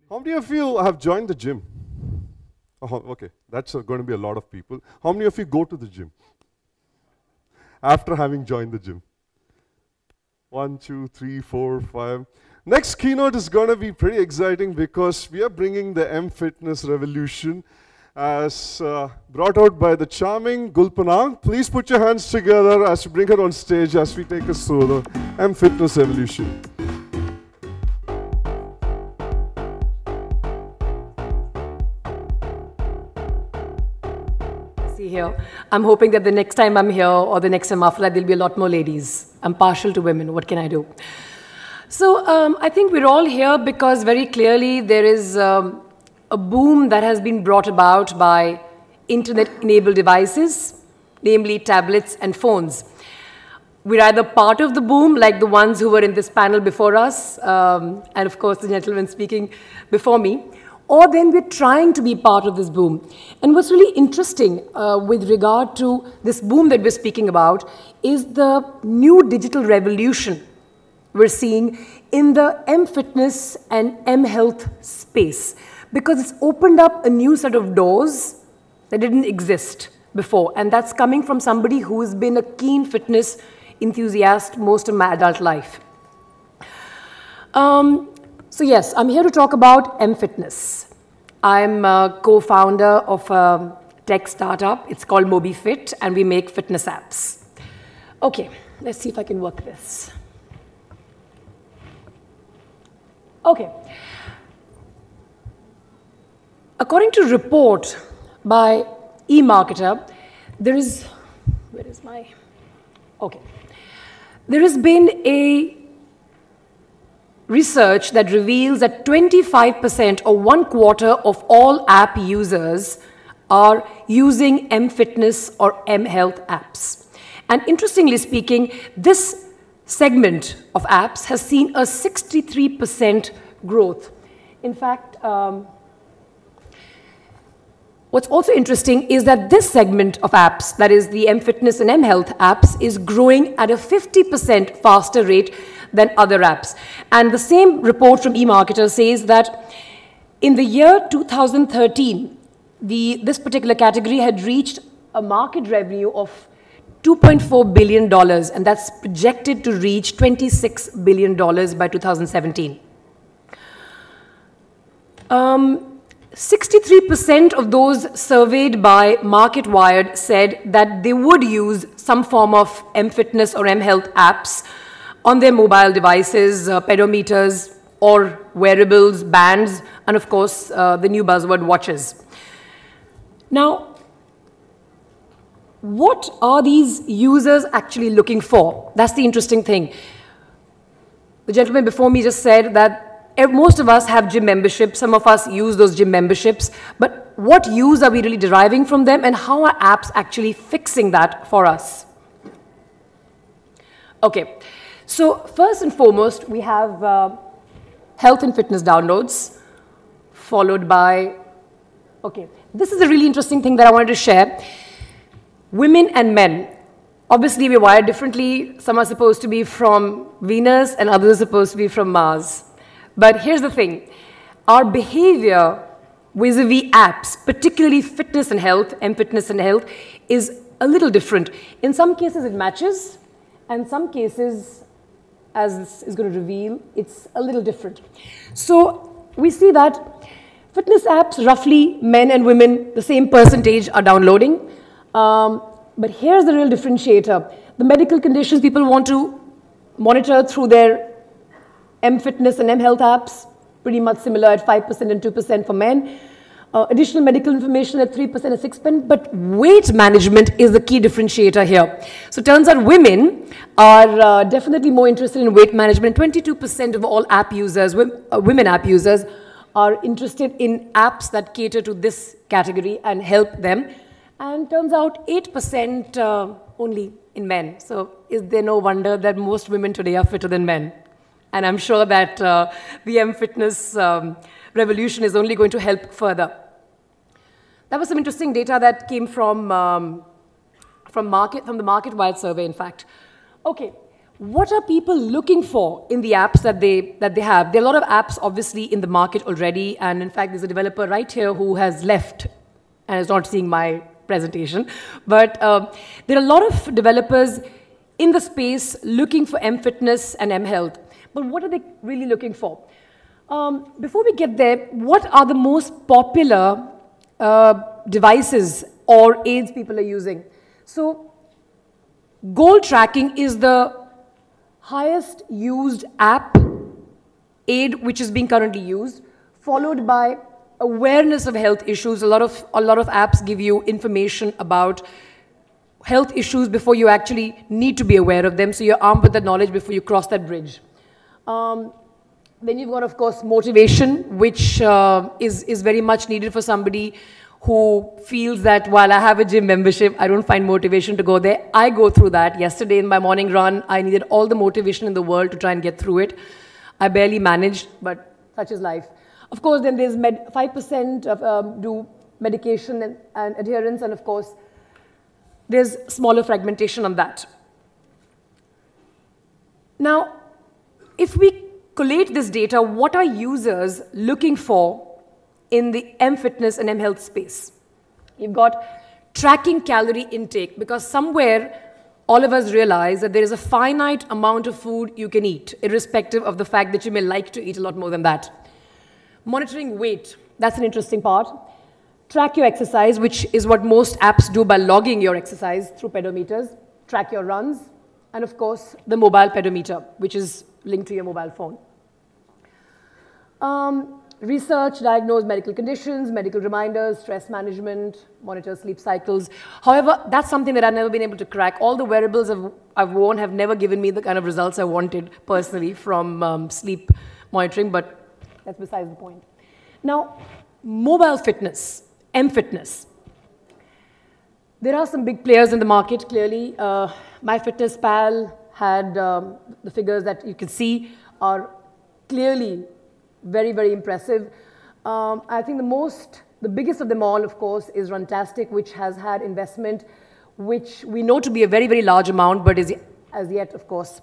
How many of you have joined the gym? Oh, okay, that's going to be a lot of people. How many of you go to the gym after having joined the gym? 1, 2, 3, 4, 5. Next keynote is going to be pretty exciting because we are bringing the Mfitness revolution as brought out by the charming Gul Panag. Please put your hands together as we bring her on stage as we take us through the Mfitness evolution. Here. I'm hoping that the next time I'm here or the next time after that, there'll be a lot more ladies. I'm partial to women. What can I do? So I think we're all here because very clearly there is a boom that has been brought about by internet-enabled devices, namely tablets and phones. We're either part of the boom, like the ones who were in this panel before us, and of course the gentleman speaking before me, or then we're trying to be part of this boom. And what's really interesting with regard to this boom that we're speaking about is the new digital revolution we're seeing in the M-Fitness and M-Health space, because it's opened up a new set of doors that didn't exist before. And that's coming from somebody who has been a keen fitness enthusiast most of my adult life. So yes, I'm here to talk about M-Fitness. I'm a co-founder of a tech startup. It's called MobiFit, and we make fitness apps. Okay, let's see if I can work this. Okay. According to a report by eMarketer, there is, where is my, okay. There has been a research that reveals that 25% or 1/4 of all app users are using M-Fitness or M-Health apps. And interestingly speaking, this segment of apps has seen a 63% growth. In fact, what's also interesting is that this segment of apps, that is the M-Fitness and M-Health apps, is growing at a 50% faster rate than other apps. And the same report from eMarketer says that in the year 2013, this particular category had reached a market revenue of $2.4 billion, and that's projected to reach $26 billion by 2017. 63% of those surveyed by MarketWired said that they would use some form of M-Fitness or M-Health apps on their mobile devices, pedometers, or wearables, bands, and of course, the new buzzword, watches. Now, what are these users actually looking for? That's the interesting thing. The gentleman before me just said that most of us have gym memberships. Some of us use those gym memberships. But what use are we really deriving from them, and how are apps actually fixing that for us? Okay. So first and foremost, we have health and fitness downloads, followed by, okay, this is a really interesting thing that I wanted to share. Women and men, obviously we're wired differently. Some are supposed to be from Venus and others are supposed to be from Mars. But here's the thing, our behavior vis-a-vis apps, particularly fitness and health, M-Fitness and health, is a little different. In some cases it matches, and some cases, as this is going to reveal, it's a little different. So we see that fitness apps, roughly men and women, the same percentage are downloading. But here's the real differentiator. The medical conditions people want to monitor through their M-Fitness and M-Health apps, pretty much similar at 5% and 2% for men. Additional medical information at 3% and 6%, but weight management is the key differentiator here. So it turns out women are definitely more interested in weight management. 22% of all app users, women app users, are interested in apps that cater to this category and help them. And turns out 8% only in men. So is there no wonder that most women today are fitter than men? And I'm sure that the M-Fitness revolution is only going to help further. That was some interesting data that came from the MarketWired survey, in fact. Okay, what are people looking for in the apps that they have? There are a lot of apps, obviously, in the market already. And in fact, there's a developer right here who has left and is not seeing my presentation. But there are a lot of developers in the space looking for Mfitness and mHealth. But what are they really looking for? Before we get there, what are the most popular devices or aids people are using? So goal tracking is the highest used app aid which is being currently used, followed by awareness of health issues. A lot of apps give you information about health issues before you actually need to be aware of them, so you're armed with that knowledge before you cross that bridge. Then you've got, of course, motivation, which is very much needed for somebody who feels that while I have a gym membership, I don't find motivation to go there. I go through that. Yesterday in my morning run, I needed all the motivation in the world to try and get through it. I barely managed, but such is life. Of course, then there's 5% of do medication and adherence, and of course, there's smaller fragmentation on that. Now, if we collate this data, what are users looking for in the Mfitness and mHealth space? You've got tracking calorie intake, because somewhere all of us realize that there is a finite amount of food you can eat, irrespective of the fact that you may like to eat a lot more than that. Monitoring weight, that's an interesting part. Track your exercise, which is what most apps do by logging your exercise through pedometers. Track your runs, and of course, the mobile pedometer, which is linked to your mobile phone. Research, diagnose medical conditions, medical reminders, stress management, monitor sleep cycles. However, that's something that I've never been able to crack. All the wearables I've worn have never given me the kind of results I wanted personally from sleep monitoring, but that's besides the point. Now, mobile fitness, Mfitness. There are some big players in the market, clearly. MyFitnessPal had the figures that you can see are clearly very, very impressive. I think the biggest of them all, of course, is Runtastic, which has had investment, which we know to be a very, very large amount, but is as yet, of course,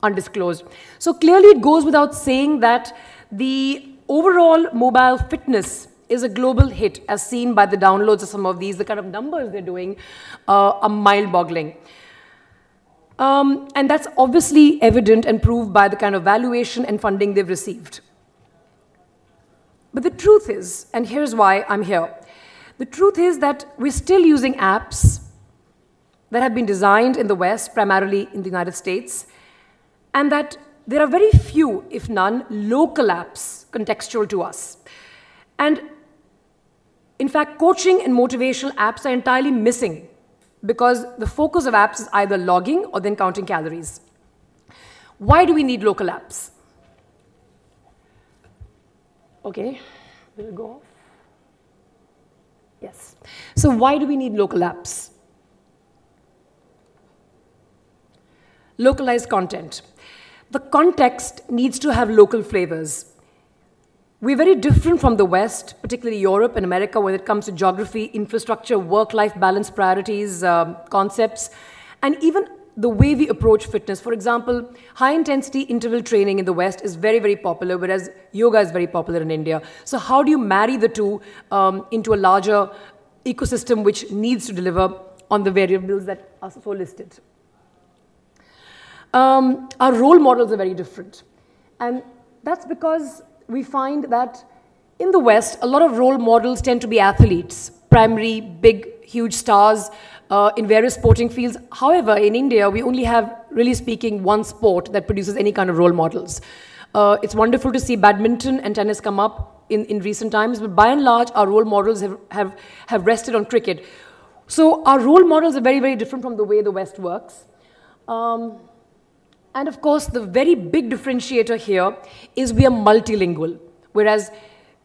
undisclosed. So clearly it goes without saying that the overall mobile fitness is a global hit, as seen by the downloads of some of these. The kind of numbers they're doing are mind-boggling. And that's obviously evident and proved by the kind of valuation and funding they've received. But the truth is, and here's why I'm here, the truth is that we're still using apps that have been designed in the West, primarily in the United States, and that there are very few, if none, local apps contextual to us. And in fact, coaching and motivational apps are entirely missing because the focus of apps is either logging or then counting calories. Why do we need local apps? Okay, will it go off? Yes. So why do we need local apps? Localized content. The context needs to have local flavors. We're very different from the West, particularly Europe and America, when it comes to geography, infrastructure, work-life balance priorities, concepts, and even the way we approach fitness. For example, high-intensity interval training in the West is very, very popular, whereas yoga is very popular in India. So how do you marry the two into a larger ecosystem which needs to deliver on the variables that are so listed? Our role models are very different. And that's because we find that in the West, a lot of role models tend to be athletes, primary, big, huge stars in various sporting fields. However, in India, we only have, really speaking, one sport that produces any kind of role models. It's wonderful to see badminton and tennis come up in recent times, but by and large, our role models have rested on cricket. So our role models are very, very different from the way the West works. And of course, the very big differentiator here is we are multilingual, whereas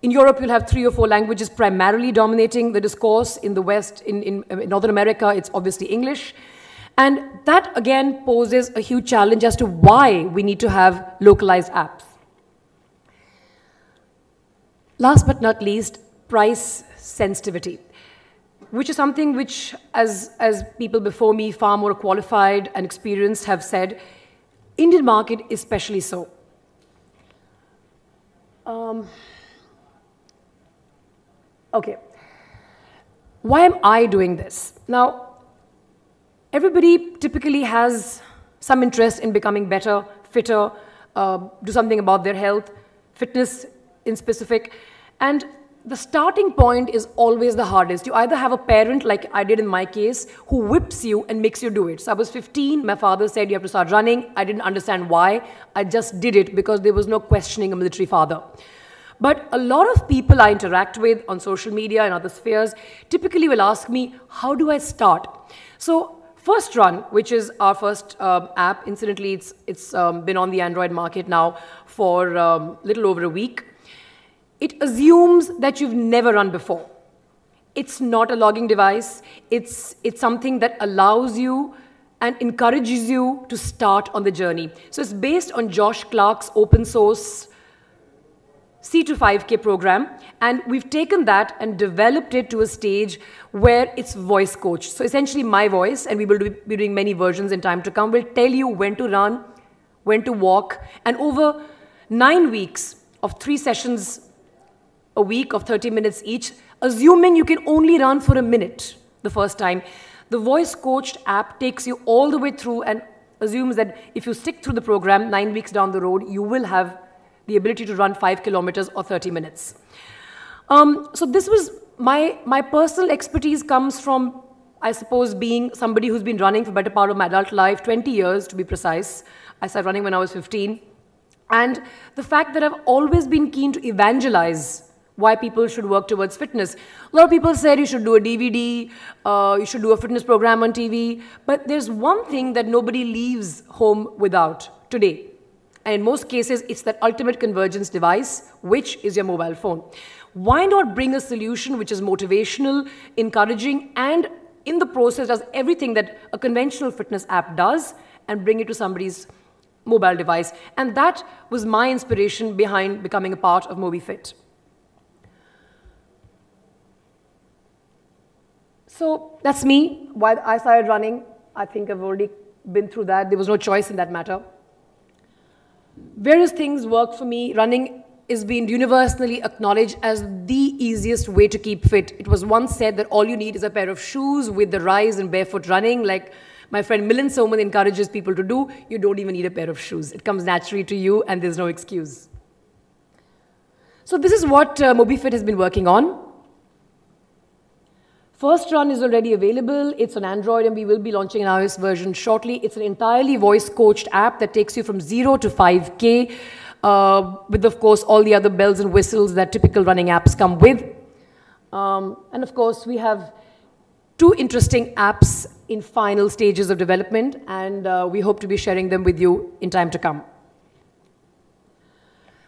in Europe, you'll have 3 or 4 languages primarily dominating the discourse. In the West, in Northern America, it's obviously English. And that, again, poses a huge challenge as to why we need to have localized apps. Last but not least, price sensitivity, which is something which, as people before me, far more qualified and experienced, have said, Indian market especially so. Okay. Why am I doing this? Now, everybody typically has some interest in becoming better, fitter, do something about their health, fitness in specific. And the starting point is always the hardest. You either have a parent, like I did in my case, who whips you and makes you do it. So I was 15, my father said you have to start running. I didn't understand why. I just did it because there was no questioning a military father. But a lot of people I interact with on social media and other spheres typically will ask me, how do I start? So First Run, which is our first app, incidentally, it's been on the Android market now for little over a week. It assumes that you've never run before. It's not a logging device. It's something that allows you and encourages you to start on the journey. So it's based on Josh Clark's open source C to 5K program, and we've taken that and developed it to a stage where it's voice coached. So essentially my voice, and we will be doing many versions in time to come, will tell you when to run, when to walk, and over 9 weeks of 3 sessions a week of 30 minutes each, assuming you can only run for a minute the first time, the voice coached app takes you all the way through and assumes that if you stick through the program 9 weeks down the road, you will have the ability to run 5 kilometers or 30 minutes. So this was my personal expertise comes from, I suppose, being somebody who's been running for the better part of my adult life, 20 years to be precise. I started running when I was 15. And the fact that I've always been keen to evangelize why people should work towards fitness. A lot of people said you should do a DVD, you should do a fitness program on TV, but there's one thing that nobody leaves home without today. And in most cases, it's that ultimate convergence device, which is your mobile phone. Why not bring a solution which is motivational, encouraging, and in the process does everything that a conventional fitness app does and bring it to somebody's mobile device? And that was my inspiration behind becoming a part of MobiFit. So that's me. Why I started running. I think I've already been through that. There was no choice in that matter. Various things work for me. Running is being universally acknowledged as the easiest way to keep fit. It was once said that all you need is a pair of shoes with the rise in barefoot running, like my friend Milind Soman encourages people to do. You don't even need a pair of shoes. It comes naturally to you and there's no excuse. So this is what MobiFit has been working on. First Run is already available. It's on Android and we will be launching an iOS version shortly. It's an entirely voice-coached app that takes you from 0 to 5K with, of course, all the other bells and whistles that typical running apps come with. And, of course, we have 2 interesting apps in final stages of development, and we hope to be sharing them with you in time to come.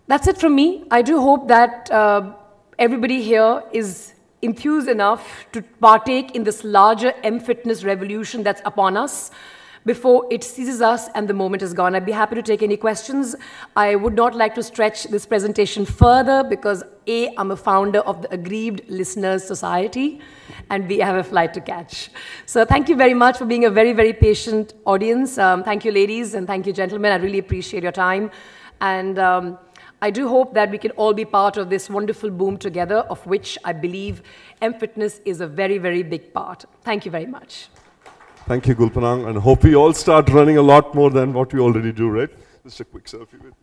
That's it from me. I do hope that everybody here is enthused enough to partake in this larger Mfitness revolution that's upon us before it seizes us and the moment is gone. I'd be happy to take any questions. I would not like to stretch this presentation further because A, I'm a founder of the Aggrieved Listeners Society and B, I have a flight to catch. So thank you very much for being a very, very patient audience. Thank you, ladies, and thank you, gentlemen. I really appreciate your time. And I do hope that we can all be part of this wonderful boom together, of which I believe Mfitness is a very, very big part. Thank you very much. Thank you, Gul Panag, and hope we all start running a lot more than what we already do, right? Just a quick selfie with